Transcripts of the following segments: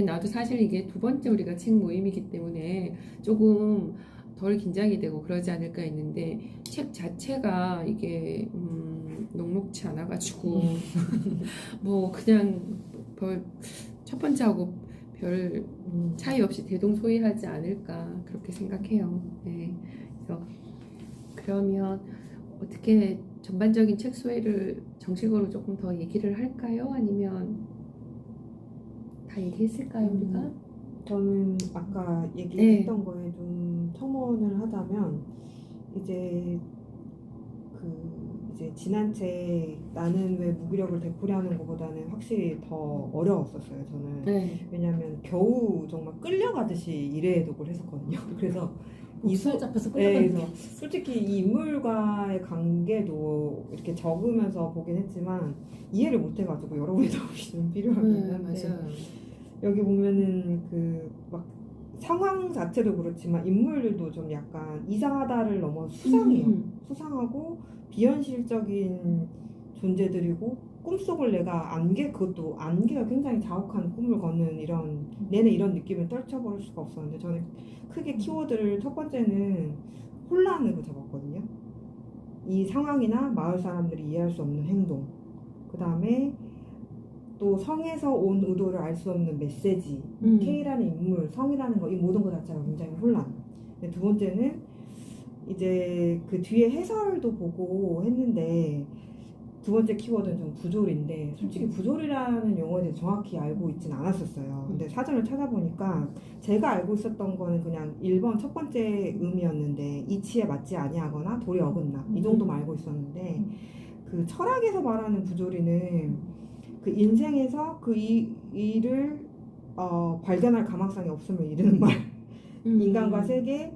나도 사실 이게 두 번째 우리가 책 모임이기 때문에 조금 덜 긴장이 되고 그러지 않을까 했는데 책 자체가 이게 녹록치 않아가지고 뭐 그냥 별 첫 번째하고 별 차이 없이 대동소이하지 않을까 그렇게 생각해요. 네. 그래서 그러면 어떻게 전반적인 책 소회를 정식으로 조금 더 얘기를 할까요? 아니면 다 얘기했을까요, 우리가? 저는 아까 네. 얘기했던 거에 좀 첨언을 하자면 이제 이제 지난 책 나는 왜 무기력을 되풀이하는 것보다는 확실히 더 어려웠었어요. 저는 네. 왜냐하면 겨우 정말 끌려가듯이 일회독을 했었거든요. 그래서 목소리 잡혀서 네, 끌려가는 그래서 솔직히 이 인물과의 관계도 이렇게 적으면서 보긴 했지만 이해를 못해가지고 여러분의 도움이 좀 필요하긴 한데 맞아요. 여기 보면은 그 막 상황 자체도 그렇지만 인물들도 좀 약간 이상하다를 넘어 수상해요. 수상하고 비현실적인 존재들이고 꿈속을 내가 그것도 안개가 굉장히 자욱한 꿈을 걷는 이런 내내 이런 느낌을 떨쳐버릴 수가 없었는데 저는 크게 키워드를 첫 번째는 혼란으로 잡았거든요. 이 상황이나 마을 사람들이 이해할 수 없는 행동, 그 다음에 또 성에서 온 의도를 알 수 없는 메시지, K라는 인물, 성이라는 거, 이 모든 것 자체가 굉장히 혼란. 근데 두 번째는 이제 그 뒤에 해설도 보고 했는데 두 번째 키워드는 좀 부조리인데 솔직히 부조리라는 용어에 대해 정확히 알고 있진 않았었어요. 근데 사전을 찾아보니까 제가 알고 있었던 거는 그냥 1번 첫 번째 의미였는데 이치에 맞지 아니하거나 도리 어긋나 이 정도만 알고 있었는데 그 철학에서 말하는 부조리는 그 인생에서 그 일을 발견할 가망성이 없음을 이르는 말. 인간과 세계,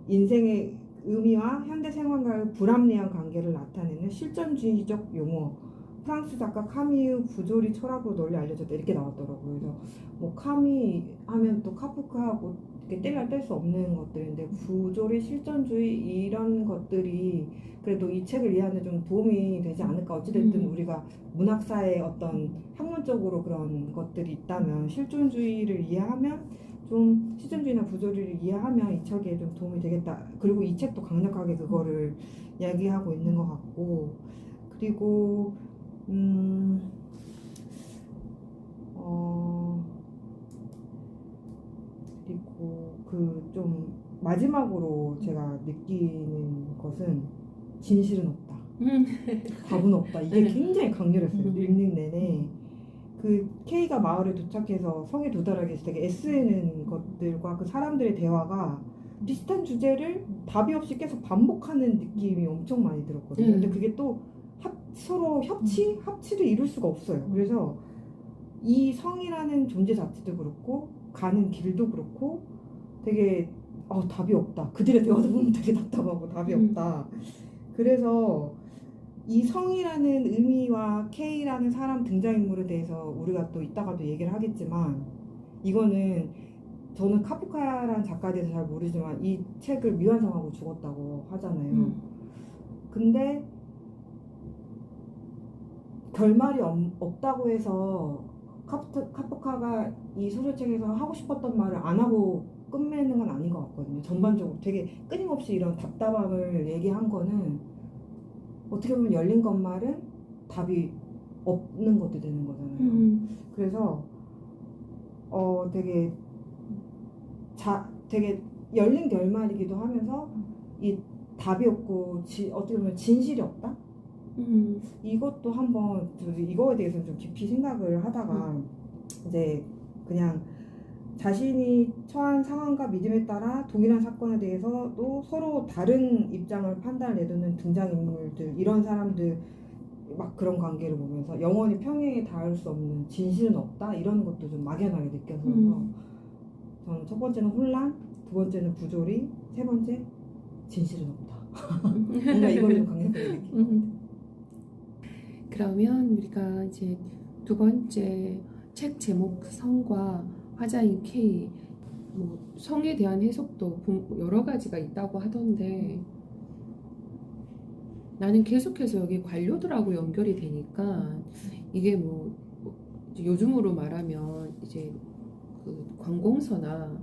인생의 의미와 현대 생활과의 불합리한 관계를 나타내는 실존주의적 용어. 프랑스 작가 카미의 부조리 철학으로 널리 알려졌다 이렇게 나왔더라고요. 그래서 뭐 카미 하면 또 카프카하고 이렇게 뗄래야 뗄 수 없는 것들인데 부조리, 실존주의 이런 것들이 그래도 이 책을 이해하는 데 좀 도움이 되지 않을까. 어찌됐든 우리가 문학사의 어떤 학문적으로 그런 것들이 있다면 실존주의를 이해하면 좀 실존주의나 부조리를 이해하면 이 책에 좀 도움이 되겠다. 그리고 이 책도 강력하게 그거를 이야기하고 있는 것 같고 그리고 그리고 그 좀 마지막으로 제가 느끼는 것은 진실은 없다. 답은 없다. 이게 굉장히 강렬했어요. 읽는 내내. 그 K가 마을에 도착해서 성에 도달하기 위해서 되게 애쓰는 것들과 그 사람들의 대화가 비슷한 주제를 답이 없이 계속 반복하는 느낌이 엄청 많이 들었거든요. 근데 그게 또 서로 합치도 이룰 수가 없어요. 그래서 이 성이라는 존재 자체도 그렇고 가는 길도 그렇고 되게 답이 없다. 그들의 대화도 보면 되게 답답하고 답이 없다. 그래서 이 성이라는 의미와 K라는 사람 등장인물에 대해서 우리가 또 이따가도 얘기를 하겠지만 이거는 저는 카프카라는 작가에 대해서 잘 모르지만 이 책을 미완성하고 죽었다고 하잖아요. 근데 결말이 없다고 해서 카프카가 이 소설책에서 하고 싶었던 말을 안 하고 끝내는 건 아닌 것 같거든요. 전반적으로 되게 끊임없이 이런 답답함을 얘기한 거는 어떻게 보면 열린 것말은 답이 없는 것도 되는 거잖아요. 그래서 되게 되게 열린 결말이기도 하면서 이 답이 없고 어떻게 보면 진실이 없다? 이것도 한번 이거에 대해서는 좀 깊이 생각을 하다가 이제 그냥 자신이 처한 상황과 믿음에 따라 동일한 사건에 대해서도 서로 다른 입장을 판단해두는 등장인물들 이런 사람들 막 그런 관계를 보면서 영원히 평행에 닿을 수 없는 진실은 없다 이런 것도 좀 막연하게 느껴서 저는 첫 번째는 혼란, 두 번째는 부조리, 세 번째 진실은 없다. 뭔가 이걸 좀 강력하게 느끼고 그러면 우리가 이제 두 번째 책 제목 성과 화자인 K 뭐 성에 대한 해석도 여러 가지가 있다고 하던데 나는 계속해서 여기 관료들하고 연결이 되니까 이게 뭐 이제 요즘으로 말하면 이제 그 관공서나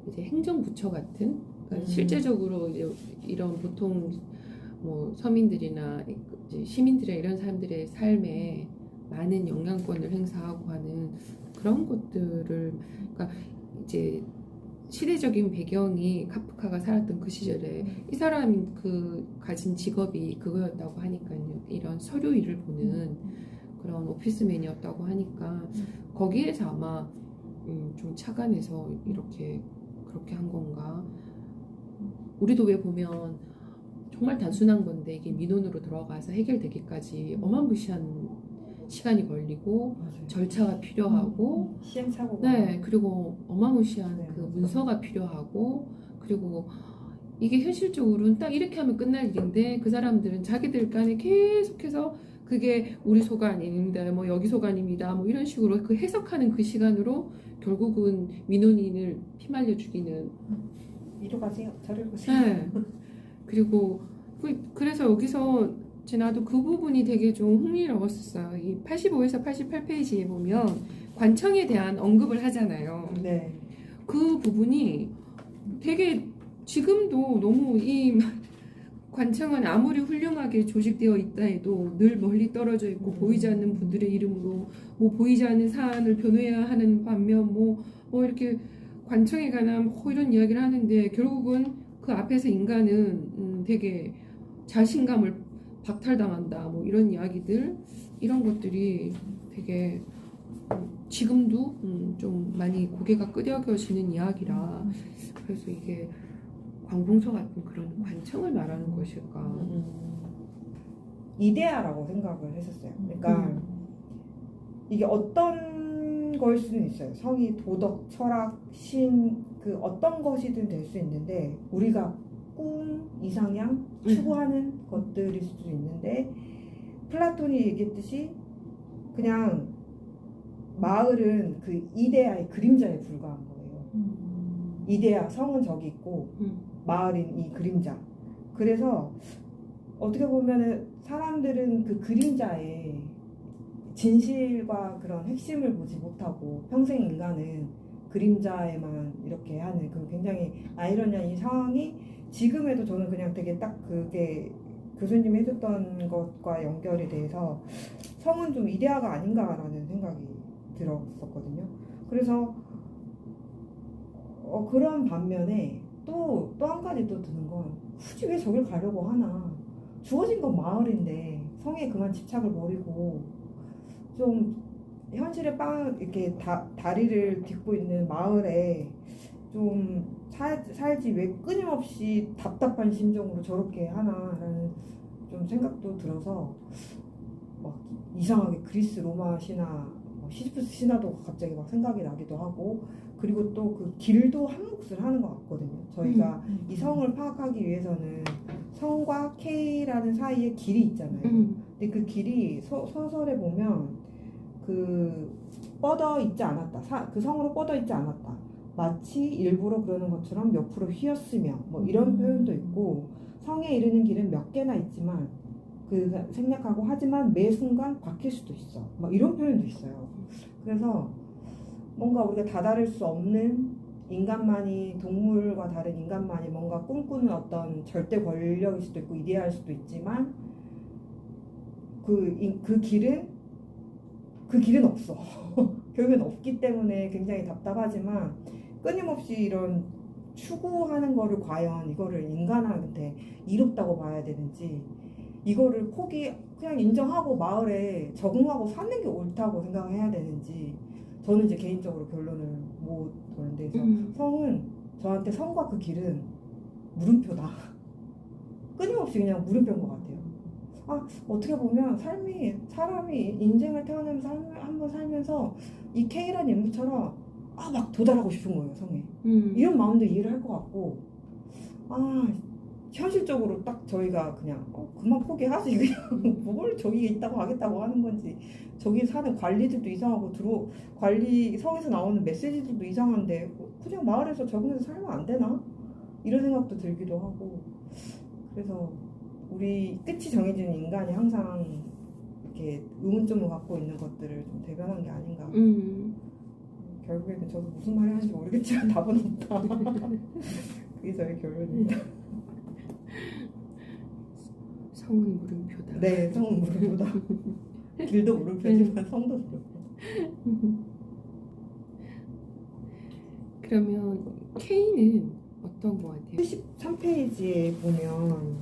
이제 행정부처 같은 그러니까 실제적으로 이제 이런 보통 뭐 서민들이나 이제 시민들의 이런 사람들의 삶에 많은 영향권을 행사하고 하는 그런 것들을 그러니까 이제 시대적인 배경이 카프카가 살았던 그 시절에 이 사람이 그 가진 직업이 그거였다고 하니까요. 이런 서류 일을 보는 그런 오피스맨이었다고 하니까 거기에서 아마 좀 착안해서 이렇게 그렇게 한 건가. 우리도 왜 보면 정말 단순한 건데 이게 민원으로 들어가서 해결되기까지 어마무시한 시간이 걸리고 맞아요. 절차가 필요하고 시행착오가 네 그리고 어마무시한 네, 그 맞아요. 문서가 필요하고 그리고 이게 현실적으로는 딱 이렇게 하면 끝날 일인데 그 사람들은 자기들 간에 계속해서 그게 우리 소관입니다 뭐 여기 소관입니다 뭐 이런 식으로 그 해석하는 그 시간으로 결국은 민원인을 피말려 죽이는 이리 가세요. 저리 가세요. 네. 그리고 그래서 여기서 나도 그 부분이 되게 좀 흥미로웠었어요. 이 85에서 88페이지에 보면 관청에 대한 언급을 하잖아요. 네. 그 부분이 되게 지금도 너무 이 관청은 아무리 훌륭하게 조직되어 있다 해도 늘 멀리 떨어져 있고 보이지 않는 분들의 이름으로 뭐 보이지 않는 사안을 변호해야 하는 반면 뭐 이렇게 관청에 관한 뭐 이런 이야기를 하는데 결국은 그 앞에서 인간은 되게 자신감을 박탈당한다 뭐 이런 이야기들 이런 것들이 되게 지금도 좀 많이 고개가 끄덕여지는 이야기라 그래서 이게 관공서 같은 그런 관청을 말하는 것일까 이데아라고 생각을 했었어요. 그러니까 이게 어떤 걸 수는 있어요. 성이 도덕, 철학, 신, 그 어떤 것이든 될 수 있는데 우리가 꿈, 이상향 추구하는 것들일 수도 있는데 플라톤이 얘기했듯이 그냥 마을은 그 이데아의 그림자에 불과한 거예요. 이데아, 성은 저기 있고 마을인 이 그림자. 그래서 어떻게 보면은 사람들은 그 그림자에 진실과 그런 핵심을 보지 못하고 평생 인간은 그림자에만 이렇게 하는 그 굉장히 아이러니한 이 상황이 지금에도 저는 그냥 되게 딱 그게 교수님이 해줬던 것과 연결이 돼서 성은 좀 이데아가 아닌가라는 생각이 들었었거든요. 그래서 그런 반면에 또 한 가지 또 드는 건 굳이 왜 저길 가려고 하나. 주어진 건 마을인데 성에 그만 집착을 버리고 좀 현실에 이렇게 다리를 딛고 있는 마을에 좀 살지 왜 끊임없이 답답한 심정으로 저렇게 하나라는 좀 생각도 들어서 막 이상하게 그리스 로마 신화 시지프스 신화도 갑자기 막 생각이 나기도 하고 그리고 또 그 길도 한 몫을 하는 것 같거든요. 저희가 이 성을 파악하기 위해서는 성과 K라는 사이에 길이 있잖아요. 근데 그 길이 소설에 보면 그 뻗어 있지 않았다. 그 성으로 뻗어 있지 않았다. 마치 일부러 그러는 것처럼 옆으로 휘었으며 뭐 이런 표현도 있고 성에 이르는 길은 몇 개나 있지만 그 생략하고 하지만 매 순간 바뀔 수도 있어. 뭐 이런 표현도 있어요. 그래서 뭔가 우리가 다다를 수 없는 인간만이 동물과 다른 인간만이 뭔가 꿈꾸는 어떤 절대 권력일 수도 있고 이데아일 수도 있지만 그 길은 없어. 결국엔 없기 때문에 굉장히 답답하지만 끊임없이 이런 추구하는 거를 과연 이거를 인간한테 이롭다고 봐야 되는지 이거를 그냥 인정하고 마을에 적응하고 사는 게 옳다고 생각해야 되는지 저는 이제 개인적으로 결론을 못 보는데 성은 저한테 성과 그 길은 물음표다. 끊임없이 그냥 물음표인 것 같아요. 어떻게 보면 사람이 인생을 태어나면서 한번 살면서 이 K라는 인물처럼 막 도달하고 싶은 거예요, 성에. 이런 마음도 이해를 할 것 같고 현실적으로 딱 저희가 그냥 그만 포기하지 그냥 뭘 저기에 있다고 하겠다고 하는 건지 저기 사는 관리들도 이상하고 성에서 나오는 메시지들도 이상한데 그냥 마을에서 적응해서 살면 안 되나? 이런 생각도 들기도 하고 그래서 우리 끝이 정해지는 인간이 항상 이렇게 의문점을 갖고 있는 것들을 좀 대변한 게 아닌가 결국에는 저도 무슨 말을 하는지 모르겠지만 답은 없다. 그게 저의 결론입니다. 성은 물음표다. 네, 성은 물음표다. 길도 물음표지만 성도 물음표. 그러면 K는 어떤 거 같아요? 73페이지에 보면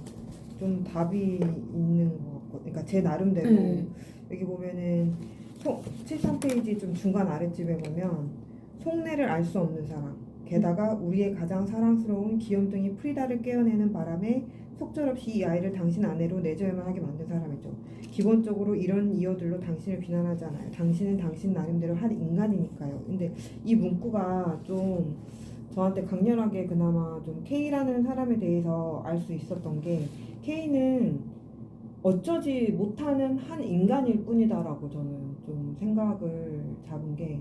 좀 답이 있는 것 같고, 그러니까 제 나름대로 네. 여기 보면은 73페이지 좀 중간 아랫집에 보면 속내를 알 수 없는 사람, 게다가 우리의 가장 사랑스러운 귀염둥이 프리다를 깨어내는 바람에 속절없이 이 아이를 당신 아내로 내줘야만 하게 만든 사람이죠. 기본적으로 이런 이유들로 당신을 비난하지 않아요. 당신은 당신 나름대로 한 인간이니까요. 근데 이 문구가 좀 저한테 강렬하게 그나마 좀 K라는 사람에 대해서 알 수 있었던 게, K는 어쩌지 못하는 한 인간일 뿐이다라고 저는 좀 생각을 잡은 게,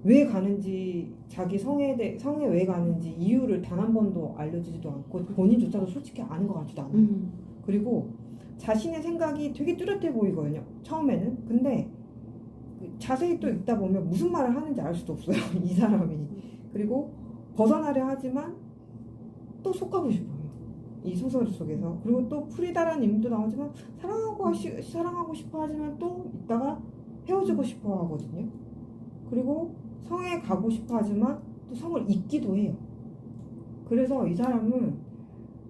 왜 가는지, 자기 성에 왜 가는지 이유를 단 한 번도 알려주지도 않고 본인조차도 솔직히 아는 것 같지도 않아요. 그리고 자신의 생각이 되게 뚜렷해 보이거든요, 처음에는. 근데 자세히 또 읽다 보면 무슨 말을 하는지 알 수도 없어요, 이 사람이. 그리고 벗어나려 하지만 또 속하고 싶어요, 이 소설 속에서. 그리고 또 프리다라는 이름도 나오지만 사랑하고 싶어 하지만 또 이따가 헤어지고 싶어 하거든요. 그리고 성에 가고 싶어 하지만 또 성을 잊기도 해요. 그래서 이 사람은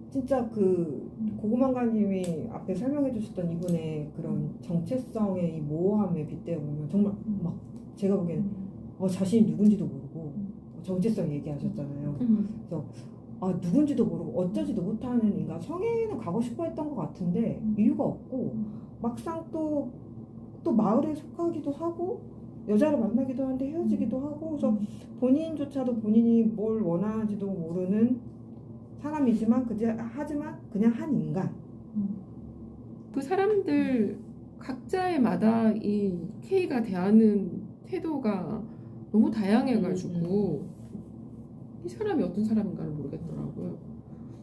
진짜 그 고구마가님이 앞에 설명해 주셨던 이분의 그런 정체성의 이 모호함에 빗대어 보면 정말 막 제가 보기에는 자신이 누군지도 모르고, 정체성 얘기하셨잖아요. 그래서 누군지도 모르고 어쩌지도 못하는 인간, 성에는 가고 싶어 했던 것 같은데 이유가 없고, 막상 또 마을에 속하기도 하고 여자를 만나기도 하는데 헤어지기도 하고, 그래서 본인조차도 본인이 뭘 원하는지도 모르는 사람이지만 하지만 그냥 한 인간. 그 사람들 각자의 마다 이 K가 대하는 태도가 너무 다양해가지고 이 사람이 어떤 사람인가를 모르겠더라고요.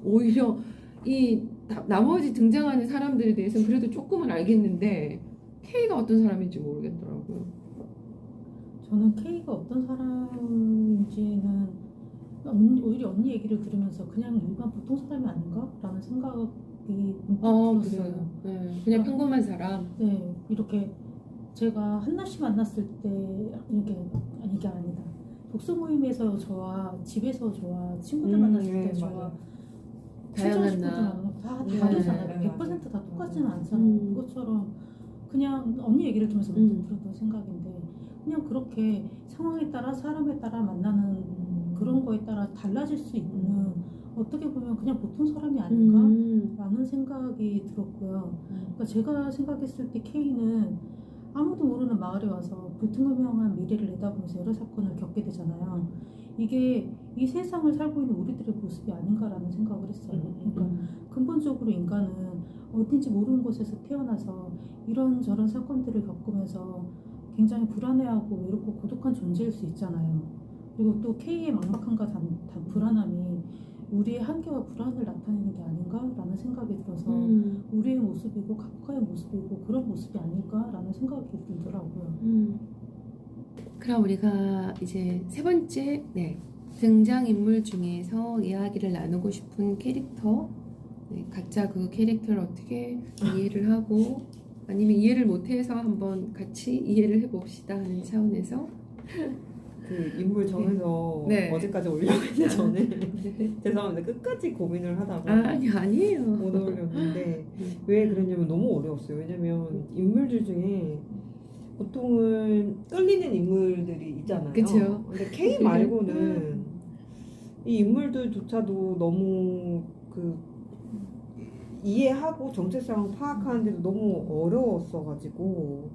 오히려 이 나머지 등장하는 사람들에 대해서는 그래도 조금은 알겠는데 K가 어떤 사람인지 모르겠더라고요. 저는 K가 어떤 사람인지는 오히려 언니 얘기를 들으면서 그냥 일반 보통 사람이 아닌가라는 생각이 문득 들었어요. 그래요. 네, 그냥 평범한 사람. 네, 이렇게 제가 한나 씨 만났을 때 이게 아니다. 독서 모임에서 저와 집에서 저와 친구들 만났을 때 저와 다양한 친구들 나. 만나고 다 네. 다르잖아요. 100%다 똑같지는 않잖아요. 그것처럼 그냥 언니 얘기를 들으면서 문득 들었던 생각인데, 그냥 그렇게 상황에 따라 사람에 따라 만나는 그런 거에 따라 달라질 수 있는, 어떻게 보면 그냥 보통 사람이 아닌가라는 생각이 들었고요. 그러니까 제가 생각했을 때 K는 아무도 모르는 마을에 와서 불투명한 미래를 내다보면서 여러 사건을 겪게 되잖아요. 이게 이 세상을 살고 있는 우리들의 모습이 아닌가라는 생각을 했어요. 그러니까 근본적으로 인간은 어딘지 모르는 곳에서 태어나서 이런저런 사건들을 겪으면서 굉장히 불안해하고 외롭고 고독한 존재일 수 있잖아요. 그리고 또 K의 막막함과 불안함이 우리의 한계와 불안을 나타내는 게 아닌가라는 생각이 들어서 우리의 모습이고 각과의 모습이고 그런 모습이 아닐까라는 생각이 들더라고요. 그럼 우리가 이제 세 번째 등장인물 중에서 이야기를 나누고 싶은 캐릭터, 각자 그 캐릭터를 어떻게 이해를 하고 아니면 이해를 못해서 한번 같이 이해를 해봅시다 하는 차원에서 그 인물 정해서 어제까지 올려있는데 저는 죄송합니다. 끝까지 고민을 하다가 아니에요. 못 올렸는데 왜 그랬냐면 너무 어려웠어요. 왜냐면 인물들 중에 보통은 끌리는 인물들이 있잖아요. 그쵸. 근데 K 말고는 이 인물들조차도 너무 이해하고 정체성을 파악하는데도 너무 어려웠어가지고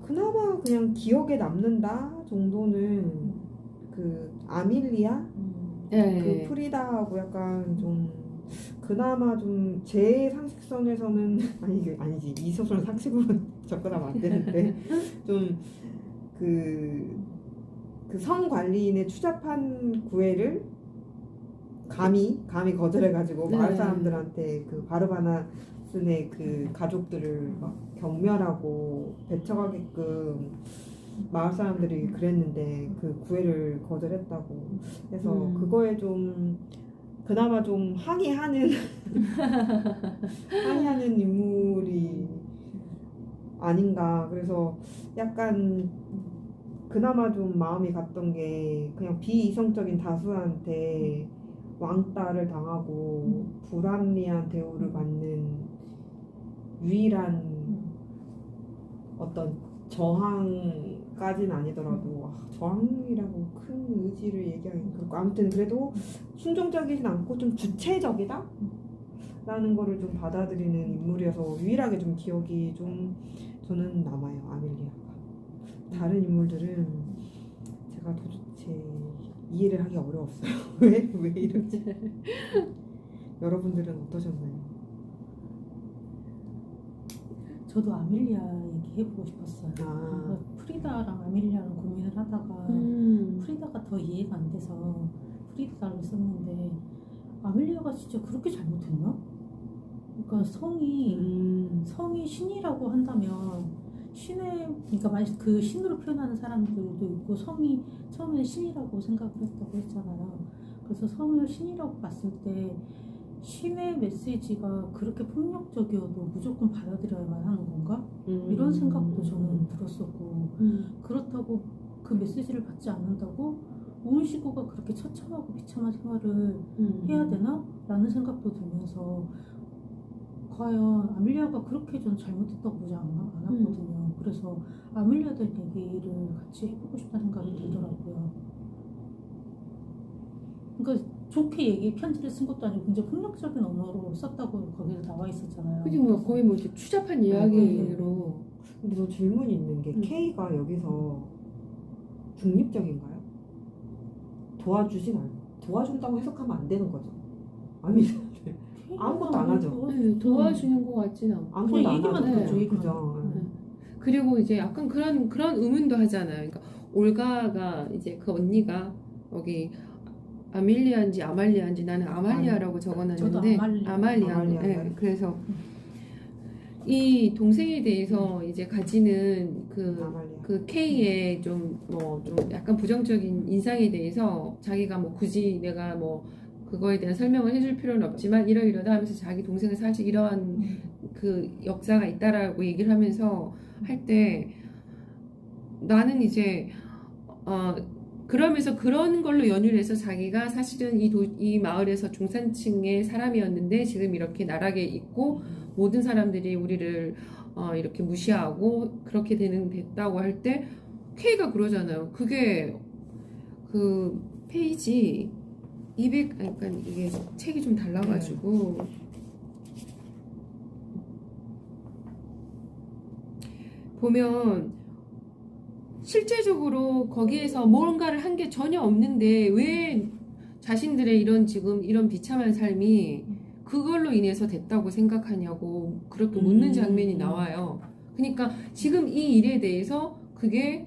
그나마 그냥 기억에 남는다 정도는 그 아밀리아 그 프리다하고 약간 좀 그나마 좀 제 상식선에서는 아니지 이 소설 상식으로 접근하면 안 되는데 좀 그 성관리인의 추잡한 구애를 감히 거절해가지고 마을 사람들한테 그 바르바나슨의 그 가족들을 막 경멸하고 배척하게끔 마을 사람들이 그랬는데 그 구애를 거절했다고 해서 그거에 좀 그나마 좀 항의하는 항의하는 인물이 아닌가. 그래서 약간 그나마 좀 마음이 갔던 게 그냥 비이성적인 다수한테 왕따를 당하고 불합리한 대우를 받는 유일한 어떤 저항까지는 아니더라도 저항이라고 큰 의지를 얘기하기는 그렇고 아무튼 그래도 순종적이진 않고 좀 주체적이다? 라는 거를 좀 받아들이는 인물이어서 유일하게 좀 기억이 좀 저는 남아요. 아멜리아가. 다른 인물들은 제가 도대체 이해를 하기 어려웠어요. 왜 이러지? 여러분들은 어떠셨나요? 저도 아멜리아 얘기해보고 싶었어요. 그래서 프리다랑 아멜리아랑 고민을 하다가 프리다가 더 이해가 안 돼서 프리다를 썼는데 아멜리아가 진짜 그렇게 잘못했나? 그러니까 성이 신이라고 한다면 그러니까 만약 그 신으로 표현하는 사람들도 있고 성이 처음에 신이라고 생각을 했다고 했잖아요. 그래서 성을 신이라고 봤을 때 신의 메시지가 그렇게 폭력적이어도 무조건 받아들여야만 하는 건가? 이런 생각도 저는 들었었고 그렇다고 그 메시지를 받지 않는다고 온 식구가 그렇게 처참하고 비참한 생활을 해야 되나? 라는 생각도 들면서 과연 아멜리아가 그렇게 전 잘못했다고 보지 않았거든요. 그래서 아멜리아에 대한 얘기를 같이 해보고 싶다는 생각이 들더라고요. 그러니까 좋게 편지를 쓴 것도 아니고 굉장히 폭력적인 언어로 썼다고 거기에 나와 있었잖아요. 그지 뭐 거의 뭐 이제 추잡한 이야기로. 근데 저 질문이 있는 게 K가 여기서 중립적인가요? 도와준다고 해석하면 안 되는 거죠. 아니 아무것도 안 하죠. 네, 도와주는 것 같진 않고. 아무것도 안 얘기만 하죠. 하죠. 얘기만. 그죠. 그리고 이제 약간 그런 의문도 하잖아요. 그러니까 올가가 이제 그 언니가 여기 아멜리아인지 아말리아인지 나는 아말리아라고 적어놨는데 저도 아말리아. 네, 그래서 이 동생에 대해서 이제 가지는 그 K의 좀 약간 부정적인 인상에 대해서 자기가 뭐 굳이 내가 뭐 그거에 대한 설명을 해줄 필요는 없지만 이러이러다 하면서 자기 동생은 사실 이러한 그 역사가 있다라고 얘기를 하면서 할 때 나는 이제 그러면서 그런 걸로 연유를 해서 자기가 사실은 이 마을에서 중산층의 사람이었는데 지금 이렇게 나락에 있고 모든 사람들이 우리를 이렇게 무시하고 그렇게 됐다고 할 때 K가 그러잖아요. 그게 그 페이지 200, 그러니까 이게 책이 좀 달라가지고 보면 실제적으로 거기에서 뭔가를 한 게 전혀 없는데 왜 자신들의 이런 비참한 삶이 그걸로 인해서 됐다고 생각하냐고 그렇게 묻는 장면이 나와요. 그러니까 지금 이 일에 대해서 그게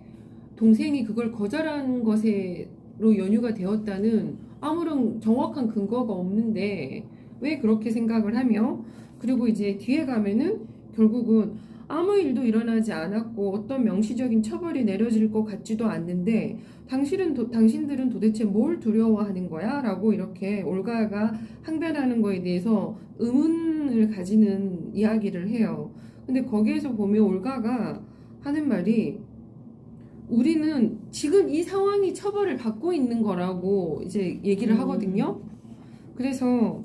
동생이 그걸 거절한 것으로 연유가 되었다는 아무런 정확한 근거가 없는데 왜 그렇게 생각을 하며 그리고 이제 뒤에 가면은 결국은 아무 일도 일어나지 않았고 어떤 명시적인 처벌이 내려질 것 같지도 않는데 당신들은 도대체 뭘 두려워하는 거야? 라고 이렇게 올가가 항변하는 거에 대해서 의문을 가지는 이야기를 해요. 근데 거기에서 보면 올가가 하는 말이 우리는 지금 이 상황이 처벌을 받고 있는 거라고 이제 얘기를 하거든요. 그래서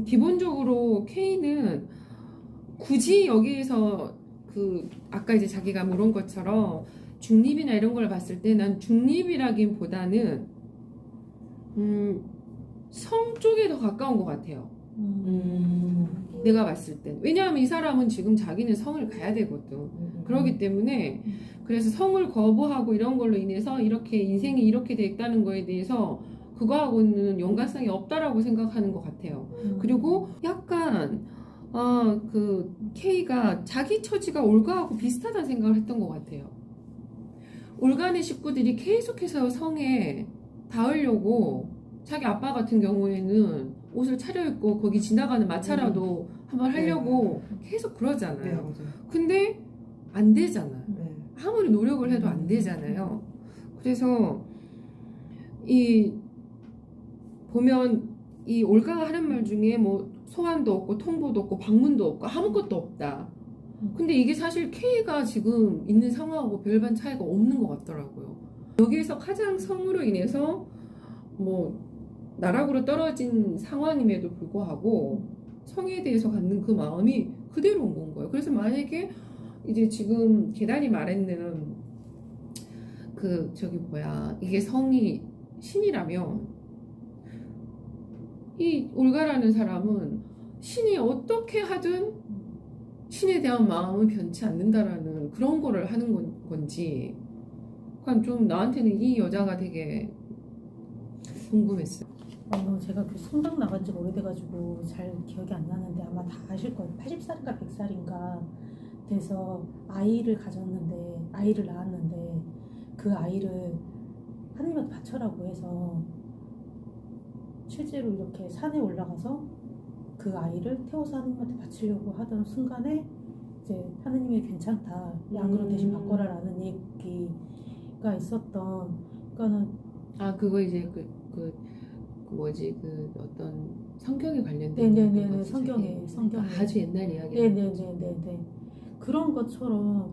기본적으로 K는 굳이 여기에서 아까 이제 자기가 물은 것처럼 중립이나 이런 걸 봤을 때 난 중립이라기보다는 성 쪽에 더 가까운 것 같아요. 내가 봤을 땐. 왜냐하면 이 사람은 지금 자기는 성을 가야 되거든. 그렇기 때문에 그래서 성을 거부하고 이런 걸로 인해서 이렇게 인생이 이렇게 됐다는 거에 대해서 그거하고는 연관성이 없다라고 생각하는 것 같아요. 그리고 약간 그 K가 자기 처지가 올가하고 비슷하다는 생각을 했던 것 같아요. 올가네 식구들이 계속해서 성에 닿으려고 자기 아빠 같은 경우에는 옷을 차려입고 거기 지나가는 마차라도 한번 하려고 계속 그러잖아요. 근데 안 되잖아. 아무리 노력을 해도 안 되잖아요. 그래서 이 보면 이 올가가 하는 말 중에 뭐 소환도 없고 통보도 없고 방문도 없고 아무것도 없다. 근데 이게 사실 K가 지금 있는 상황하고 별반 차이가 없는 것 같더라고요. 여기에서 가장 성으로 인해서 뭐 나락으로 떨어진 상황임에도 불구하고 성에 대해서 갖는 그 마음이 그대로 온 거예요. 그래서 만약에 이제 지금 계단이 말했는 그 저기 뭐야 이게 성이 신이라면 이 올가라는 사람은 신이 어떻게 하든 신에 대한 마음은 변치 않는다라는 그런 거를 하는 건지 그러니까 좀 나한테는 이 여자가 되게 궁금했어요. 제가 그 성당 나간 지가 오래돼가지고 잘 기억이 안 나는데 아마 다 아실 거예요. 80살인가 100살인가 돼서 아이를 낳았는데 그 아이를 하나님한테 바쳐라고 해서 실제로 이렇게 산에 올라가서 그 아이를 태워서 하나님한테 바치려고 하던 순간에 이제 하나님이 괜찮다 양으로 대신 바꿔라라는 얘기가 있었던 그러니까는 그거 이제 그 뭐지 그 어떤 성경에 관련된 네네네 거지, 성경에 아주 옛날 이야기. 네네네네 그런 것처럼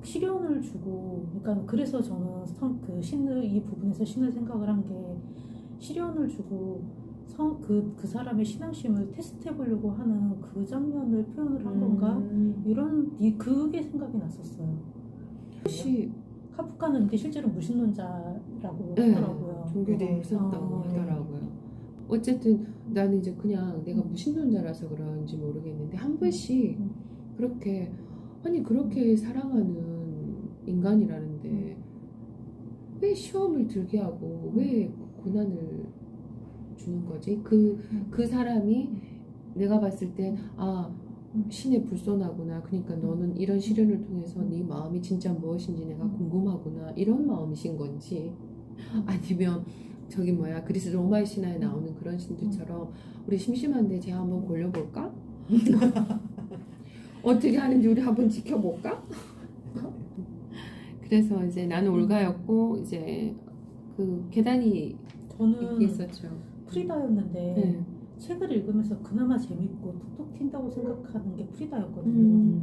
시련을 주고 그러니까 그래서 저는 그 신을 이 부분에서 신을 생각을 한 게 시련을 주고 그 사람의 신앙심을 테스트해 보려고 하는 그 장면을 표현을 한 건가 이런 그게 생각이 났었어요. 혹시 카프카는 근데 실제로 무신론자라고 네, 하더라고요. 종교가 없었다고 하더라고요. 어쨌든 나는 이제 그냥 내가 무신론자라서 그런지 모르겠는데 한 번씩 그렇게 아니 그렇게 사랑하는 인간이라는데 왜 시험을 들게 하고 왜 고난을 주는 거지? 그 사람이 내가 봤을 땐 신의 불손하구나. 그러니까 너는 이런 시련을 통해서 네 마음이 진짜 무엇인지 내가 궁금하구나. 이런 마음이신 건지 아니면 저기 뭐야 그리스 로마의 신화에 나오는 그런 신들처럼 우리 심심한데 쟤 한번 골려볼까? 어떻게 하는지 우리 한번 지켜볼까? 그래서 이제 나는 올가였고 이제 그 계단이 저는 있었죠. 프리다였는데 네. 책을 읽으면서 그나마 재밌고 톡톡 튄다고 생각하는 게 프리다였거든요.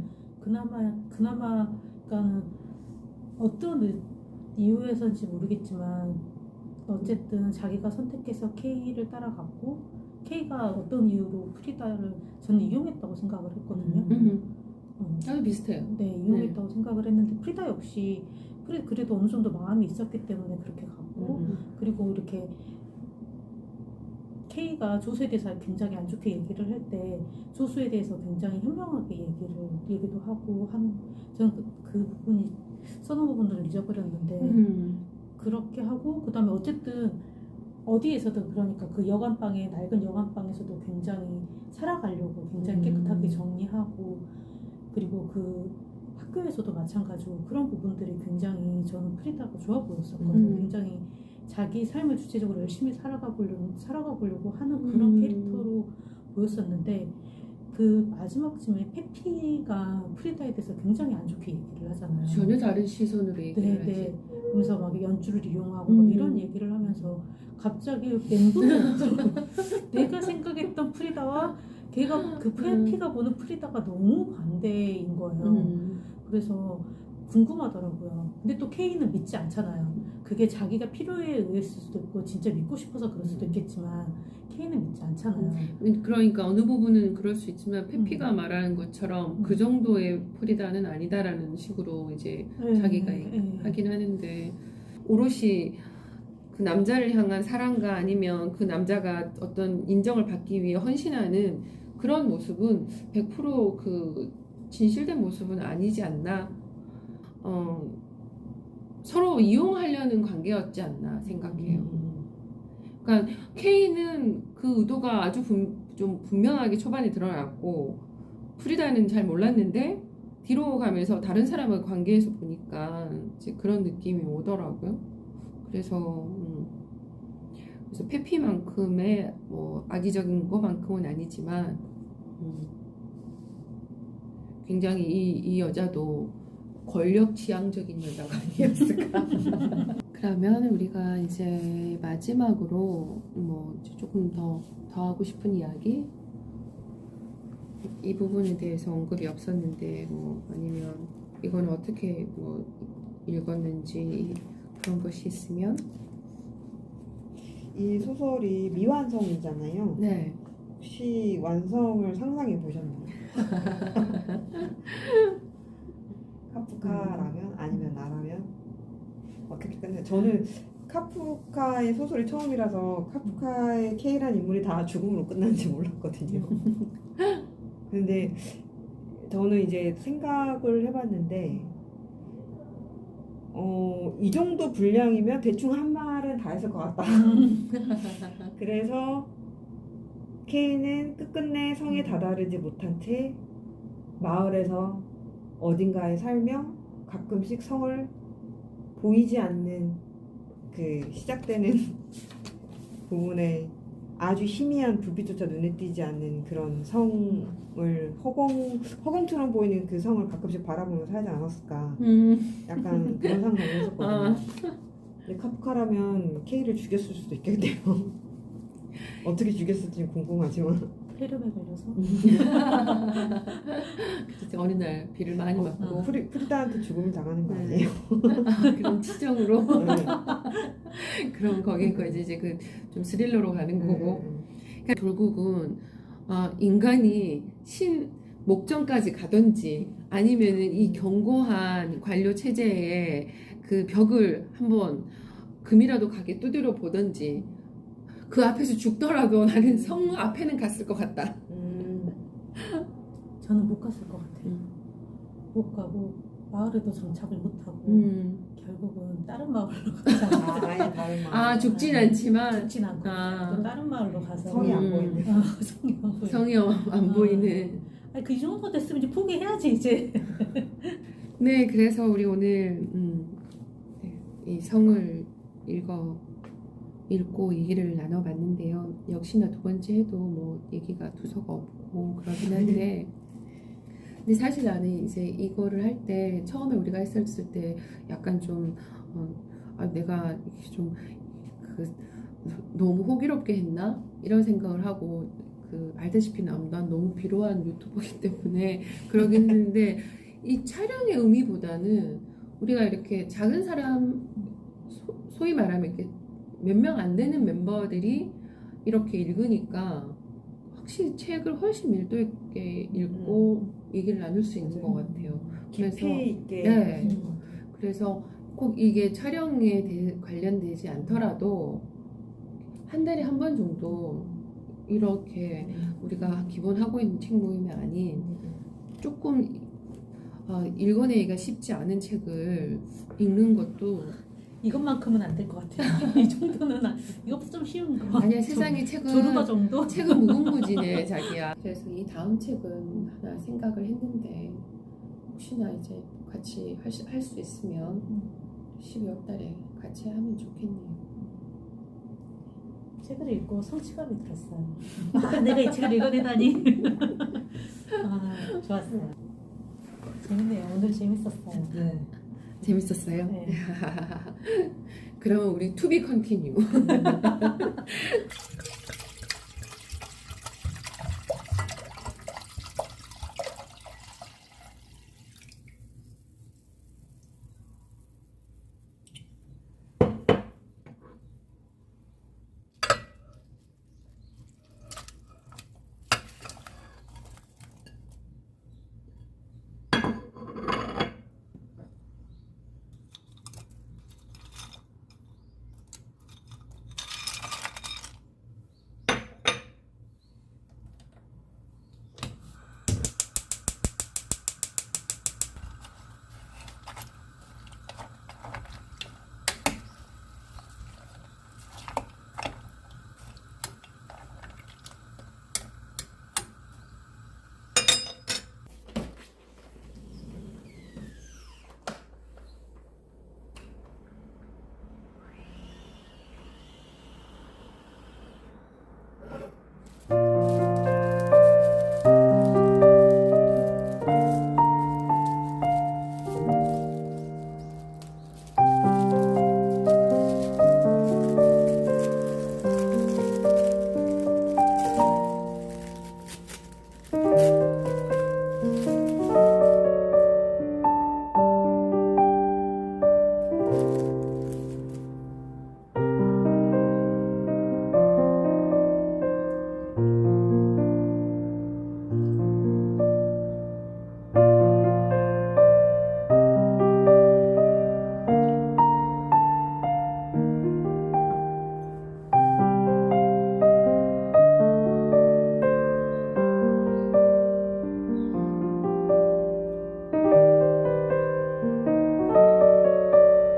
그나마가는 어떤 이유에서인지 모르겠지만 어쨌든 자기가 선택해서 K를 따라갔고 K가 어떤 이유로 프리다를 저는 이용했다고 생각을 했거든요. 아주 비슷해요. 네, 이용했다고 생각을 했는데 프리다 역시 그래도 어느 정도 마음이 있었기 때문에 그렇게 갔고 그리고 이렇게 K가 조수에 대해서 굉장히 안 좋게 얘기를 할 때 조수에 대해서 굉장히 현명하게 얘기도 하고 하는 저는 그 부분이 써놓은 부분들을 잊어버렸는데 그렇게 하고 그 다음에 어쨌든 어디에서든 그러니까 그 여관방에 낡은 여관방에서도 굉장히 살아가려고 굉장히 깨끗하게 정리하고 그리고 그 학교에서도 마찬가지고 그런 부분들이 굉장히 저는 프리다가 좋아 보였었거든요. 굉장히 자기 삶을 주체적으로 열심히 살아가 보려고 하는 그런 캐릭터로 보였었는데 그 마지막쯤에 페피가 프리다에 대해서 굉장히 안 좋게 얘기를 하잖아요. 전혀 다른 시선으로 얘기를 하지. 네. 그러면서 막 연주를 이용하고 막 이런 얘기를 하면서 갑자기 멘붕이 내가 생각했던 프리다와 걔가 그 페피가 보는 프리다가 너무 반대인 거예요. 그래서 궁금하더라고요. 근데 또 K는 믿지 않잖아요. 그게 자기가 필요에 의했을 수도 있고 진짜 믿고 싶어서 그럴 수도 있겠지만 K는 믿지 않잖아요. 그러니까 어느 부분은 그럴 수 있지만 페피가 말하는 것처럼 그 정도의 프리다는 아니다라는 식으로 이제 자기가 하긴 하는데 오롯이 그 남자를 향한 사랑과 아니면 그 남자가 어떤 인정을 받기 위해 헌신하는 그런 모습은 100% 진실된 모습은 아니지 않나. 서로 이용하려는 관계였지 않나 생각해요. 그러니까 K는 그 의도가 아주 좀 분명하게 초반에 드러났고 프리다는 잘 몰랐는데 뒤로 가면서 다른 사람의 관계에서 보니까 이제 그런 느낌이 오더라고요. 그래서 페피만큼의 뭐 악의적인 것만큼은 아니지만 굉장히 이 여자도 권력 지향적인 여자가 아니었을까. 그러면 우리가 이제 마지막으로 뭐 조금 더 하고 싶은 이야기, 이 부분에 대해서 언급이 없었는데 뭐 아니면 이건 어떻게 뭐 읽었는지 그런 것이 있으면. 이 소설이 미완성이잖아요. 네. 혹시 완성을 상상해 보셨나요? 카프카라면 아니면 나라면 어떻게 끝내? 저는 카프카의 소설이 처음이라서 카프카의 K라는 인물이 다 죽음으로 끝나는지 몰랐거든요. 근데 저는 이제 생각을 해봤는데 이 정도 분량이면 대충 한 말은 다 했을 것 같다. 그래서 K는 끝끝내 성에 다다르지 못한 채 마을에서 어딘가에 살며 가끔씩 성을 보이지 않는 그 시작되는 부분에 아주 희미한 불빛조차 눈에 띄지 않는 그런 성을 허공처럼 보이는 그 성을 가끔씩 바라보며 살지 않았을까. 약간 그런 상상을 했었거든요. 근데 카프카라면 K를 죽였을 수도 있겠네요. 어떻게 죽였을지 궁금하지만. 폐렴에 걸려서 진짜 어느 날 비를 많이 맞고 프리다한테 죽음을 당하는 거 아니에요? 그런 치정으로 네. 그럼 거기까지 이제 그 좀 스릴러로 가는 거고. 그러니까 결국은 인간이 목전까지 가든지 아니면은 이 견고한 관료 체제의 그 벽을 한번 금이라도 가게 두드려 보든지 그 앞에서 죽더라도 나는 성 앞에는 갔을 것 같다. 저는 못 갔을 것 같아요. 못 가고 마을에도 정착을 못하고 결국은 다른 마을로 가잖아요. 아예 다른 마을. 죽진 않지만 죽진 않고 또 다른 마을로 가서 성이 안 보이는. 성이 안 보이는. 성이 안 보이는. 아니 그 정도 됐으면 이제 포기해야지 이제. 네, 그래서 우리 오늘 이 성을 읽고 얘기를 나눠봤는데요. 역시나 두 번째 해도 뭐 얘기가 두서가 없고 그러긴 한데, 근데 사실 나는 이제 이거를 할 때 처음에 우리가 했었을 때 약간 좀 내가 좀 너무 호기롭게 했나 이런 생각을 하고 알다시피 난 너무 비로한 유튜버이기 때문에 그러긴 했는데 이 촬영의 의미보다는 우리가 이렇게 작은 사람 소위 말하면 이렇게 몇 명 안 되는 멤버들이 이렇게 읽으니까 확실히 책을 훨씬 밀도 있게 읽고 얘기를 나눌 수 있는 것 같아요. 그래서 깊이 있게. 네. 그래서 꼭 이게 촬영에 관련되지 않더라도 한 달에 한 번 정도 이렇게 우리가 기본 하고 있는 책 모임이 아닌 조금 읽어내기가 쉽지 않은 책을 읽는 것도 이것만큼은 안 될 것 같아요. 이 정도는 이것도 좀 쉬운 거. 아니야. 세상에 조르바 정도? 책은 무궁무진해 자기야. 그래서 이 다음 책은 하나 생각을 했는데 혹시나 이제 같이 할 수 있으면 12월 달에 같이 하면 좋겠네요. 책을 읽고 성취감이 들었어요. 내가 이 책을 읽어내다니. 좋았어요. 재밌네요. 오늘 재밌었어요. 네. 재밌었어요? 네. 그러면 우리 to be continue.